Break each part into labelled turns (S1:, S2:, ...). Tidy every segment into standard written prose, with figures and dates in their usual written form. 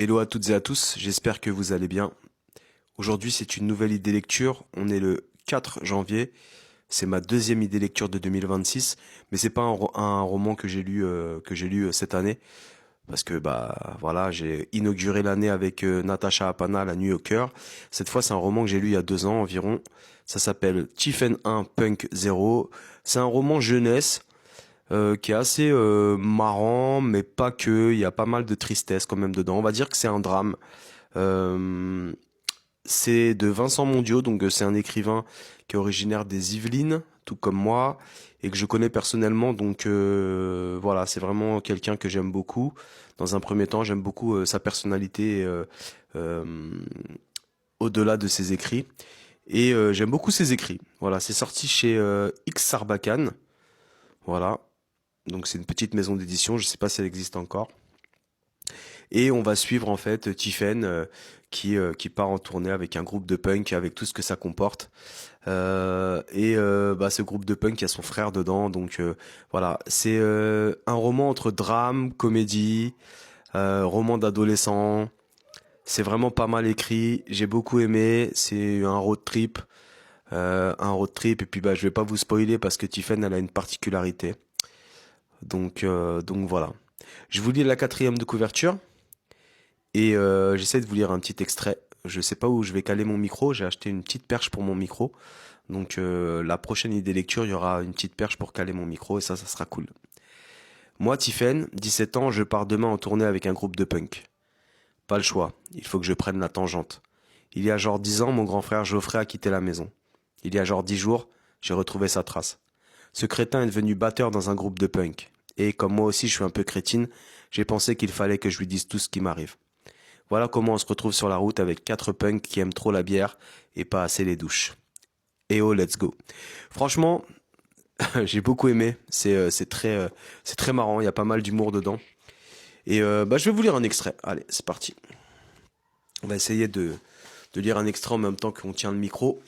S1: Hello à toutes et à tous, j'espère que vous allez bien. Aujourd'hui, c'est une nouvelle idée lecture. On est le 4 janvier. C'est ma deuxième idée lecture de 2026, mais c'est pas un roman que j'ai lu cette année parce que bah voilà, j'ai inauguré l'année avec Natasha Apana, La nuit au cœur. Cette fois, c'est un roman que j'ai lu il y a 2 ans environ. Ça s'appelle Tiffen 1 Punk 0. C'est un roman jeunesse qui est assez marrant, mais pas que. Il y a pas mal de tristesse quand même dedans. On va dire que c'est un drame. Euh, c'est de Vincent Mondiaux, donc c'est un écrivain qui est originaire des Yvelines, tout comme moi, et que je connais personnellement. Donc voilà, c'est vraiment quelqu'un que j'aime beaucoup. Dans un premier temps, j'aime beaucoup sa personnalité euh, au-delà de ses écrits. Et j'aime beaucoup ses écrits. Voilà, c'est sorti chez X Sarbacane. Voilà, donc c'est une petite maison d'édition. Je sais pas si elle existe encore. Et on va suivre en fait Tiffen qui part en tournée avec un groupe de punk avec tout ce que ça comporte. Bah, ce groupe de punk, il y a son frère dedans. Donc voilà, c'est un roman entre drame, comédie, roman d'adolescent. C'est vraiment pas mal écrit. J'ai beaucoup aimé. C'est un road trip. Un road trip. Et puis bah, je vais pas vous spoiler parce que Tiffen, elle a une particularité. Donc voilà. Je vous lis la quatrième de couverture. Et j'essaie de vous lire un petit extrait. Je sais pas où je vais caler mon micro. J'ai acheté une petite perche pour mon micro. Donc la prochaine idée lecture, il y aura une petite perche pour caler mon micro et ça sera cool. Moi, Tiffen, 17 ans, je pars demain en tournée avec un groupe de punk. Pas le choix, il faut que je prenne la tangente. Il y a genre 10 ans, mon grand frère Geoffrey a quitté la maison. Il y a genre 10 jours, j'ai retrouvé sa trace. Ce crétin est devenu batteur dans un groupe de punk. Et comme moi aussi je suis un peu crétine, j'ai pensé qu'il fallait que je lui dise tout ce qui m'arrive. Voilà comment on se retrouve sur la route avec 4 punks qui aiment trop la bière et pas assez les douches. Et oh, let's go. Franchement, j'ai beaucoup aimé. C'est très marrant. Il y a pas mal d'humour dedans. Et bah, je vais vous lire un extrait. Allez, c'est parti. On va essayer de lire un extrait en même temps qu'on tient le micro.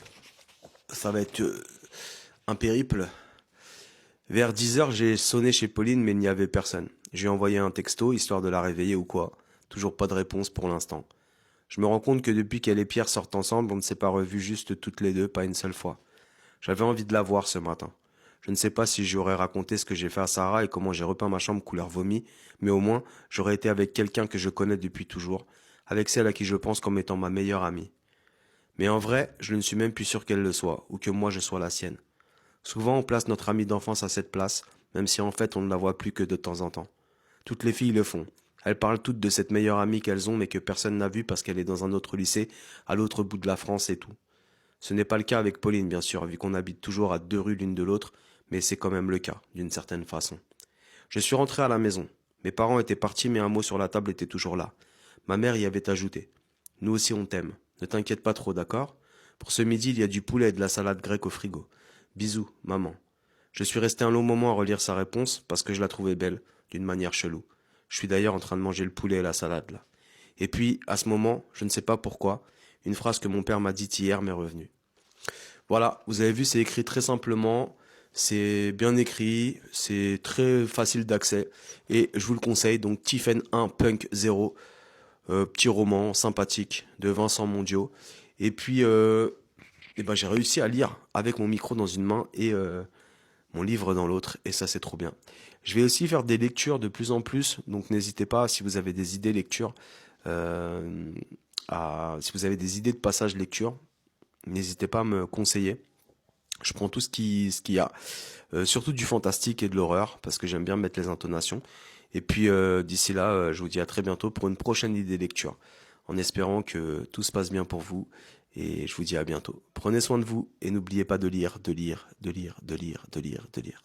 S1: Ça va être un périple. Vers 10 heures, j'ai sonné chez Pauline, mais il n'y avait personne. J'ai envoyé un texto, histoire de la réveiller ou quoi. Toujours pas de réponse pour l'instant. Je me rends compte que depuis qu'elle et Pierre sortent ensemble, on ne s'est pas revus juste toutes les deux, pas une seule fois. J'avais envie de la voir ce matin. Je ne sais pas si j'aurais raconté ce que j'ai fait à Sarah et comment j'ai repeint ma chambre couleur vomi, mais au moins, j'aurais été avec quelqu'un que je connais depuis toujours, avec celle à qui je pense comme étant ma meilleure amie. Mais en vrai, je ne suis même plus sûr qu'elle le soit, ou que moi je sois la sienne. Souvent, on place notre amie d'enfance à cette place, même si en fait on ne la voit plus que de temps en temps. Toutes les filles le font. Elles parlent toutes de cette meilleure amie qu'elles ont mais que personne n'a vue parce qu'elle est dans un autre lycée, à l'autre bout de la France et tout. Ce n'est pas le cas avec Pauline, bien sûr, vu qu'on habite toujours à 2 rues l'une de l'autre, mais c'est quand même le cas, d'une certaine façon. Je suis rentré à la maison. Mes parents étaient partis, mais un mot sur la table était toujours là. Ma mère y avait ajouté. Nous aussi on t'aime. Ne t'inquiète pas trop, d'accord? Pour ce midi, il y a du poulet et de la salade grecque au frigo. Bisous, maman. Je suis resté un long moment à relire sa réponse parce que je la trouvais belle, d'une manière chelou. Je suis d'ailleurs en train de manger le poulet et la salade là. Et puis, à ce moment, je ne sais pas pourquoi, une phrase que mon père m'a dite hier m'est revenue. Voilà, vous avez vu, c'est écrit très simplement, c'est bien écrit, c'est très facile d'accès, et je vous le conseille, donc Tiffen 1 Punk 0, petit roman sympathique de Vincent Mondiaux. Et puis, ben, j'ai réussi à lire avec mon micro dans une main et mon livre dans l'autre, et ça c'est trop bien. Je vais aussi faire des lectures de plus en plus, donc n'hésitez pas si vous avez des idées lecture, euh, si vous avez des idées de passage lecture, n'hésitez pas à me conseiller. Je prends tout ce qu'il y a, surtout du fantastique et de l'horreur, parce que j'aime bien mettre les intonations. Et puis d'ici là, je vous dis à très bientôt pour une prochaine idée lecture, en espérant que tout se passe bien pour vous. Et je vous dis à bientôt. Prenez soin de vous et n'oubliez pas de lire, de lire, de lire, de lire, de lire, de lire.